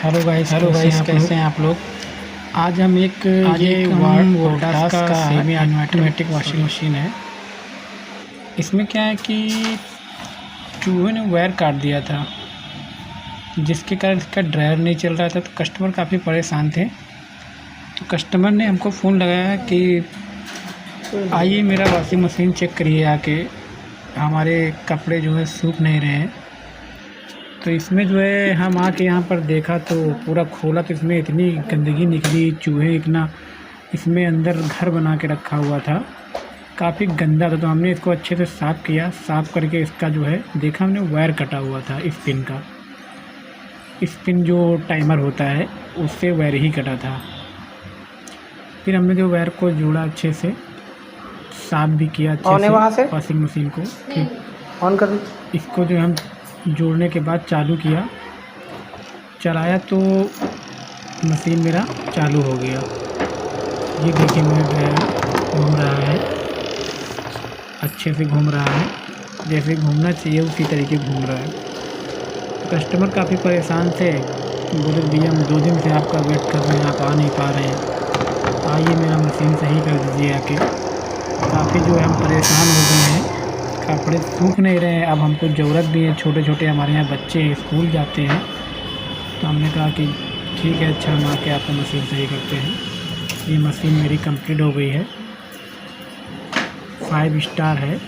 Hello guys, कैसे हैं आप लोग। आज हम एक वोल्टास का सेमी ऑटोमेटिक वॉशिंग मशीन है। इसमें क्या है कि चूहे ने वायर काट दिया था, जिसके कारण इसका ड्रायर नहीं चल रहा था। तो कस्टमर काफ़ी परेशान थे। तो कस्टमर ने हमको फ़ोन लगाया कि आइए मेरा वॉशिंग मशीन चेक करिए आके, हमारे कपड़े जो है सूख नहीं रहे हैं। तो इसमें जो है हम आके यहाँ पर देखा तो पूरा खोला तो इसमें इतनी गंदगी निकली, चूहे इतना इसमें अंदर घर बना के रखा हुआ था, काफ़ी गंदा था। तो हमने इसको अच्छे से साफ़ किया। साफ़ करके इसका जो है देखा हमने वायर कटा हुआ था स्पिन का। स्पिन जो टाइमर होता है उससे वायर ही कटा था। फिर हमने जो वायर को जोड़ा, अच्छे से साफ़ भी किया अच्छे से वॉशिंग मशीन को। फिर ऑन कर इसको जो हम जोड़ने के बाद चालू किया, चलाया तो मशीन मेरा चालू हो गया। ये देखिए मेरा ड्रायर घूम रहा है, अच्छे से घूम रहा है, जैसे घूमना चाहिए उसी तरीके घूम रहा है। कस्टमर काफ़ी परेशान थे, बोले भैया हम 2 दिन से आपका वेट कर रहे हैं, आप आ नहीं पा रहे हैं, आइए मेरा मशीन सही कर दीजिए आके। काफ़ी जो है हम परेशान हो गए हैं, कपड़े सूख नहीं रहे हैं। अब हमको ज़रूरत भी है, छोटे छोटे हमारे यहाँ बच्चे स्कूल जाते हैं। तो हमने कहा कि ठीक है, अच्छा हम आके आपका मशीन सही करते हैं। ये मशीन मेरी कंप्लीट हो गई है, 5 स्टार है,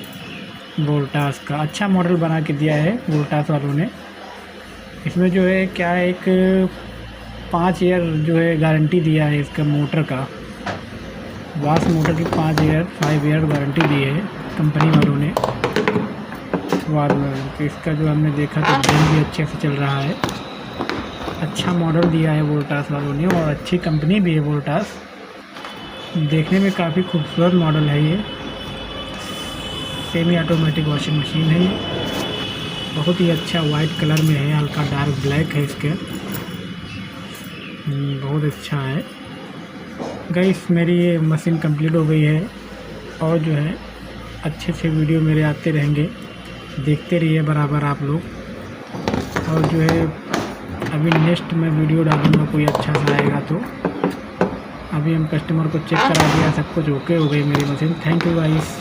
वोल्टास का अच्छा मॉडल बना के दिया है वोल्टास वालों ने। इसमें जो है क्या है, एक 5 ईयर जो है गारंटी दिया है इसका मोटर का। वाश मोटर की 5 ईयर गारंटी दी है कंपनी वालों ने। तो इसका जो हमने देखा तो ड्रेन भी अच्छे से चल रहा है। अच्छा मॉडल दिया है वोल्टास वालों ने, और अच्छी कंपनी भी है वोल्टास। देखने में काफ़ी खूबसूरत मॉडल है। ये सेमी ऑटोमेटिक वॉशिंग मशीन है। ये बहुत ही अच्छा वाइट कलर में है, हल्का डार्क ब्लैक है इसके। बहुत अच्छा है गाइस। मेरी ये मशीन कंप्लीट हो गई है, और जो है अच्छे से वीडियो मेरे आते रहेंगे, देखते रहिए बराबर आप लोग। और जो है अभी नेक्स्ट में वीडियो डालूँगा कोई अच्छा सा आएगा तो। अभी हम कस्टमर को चेक करा दिया, सब कुछ ओके हो गई मेरी मशीन। Thank you guys.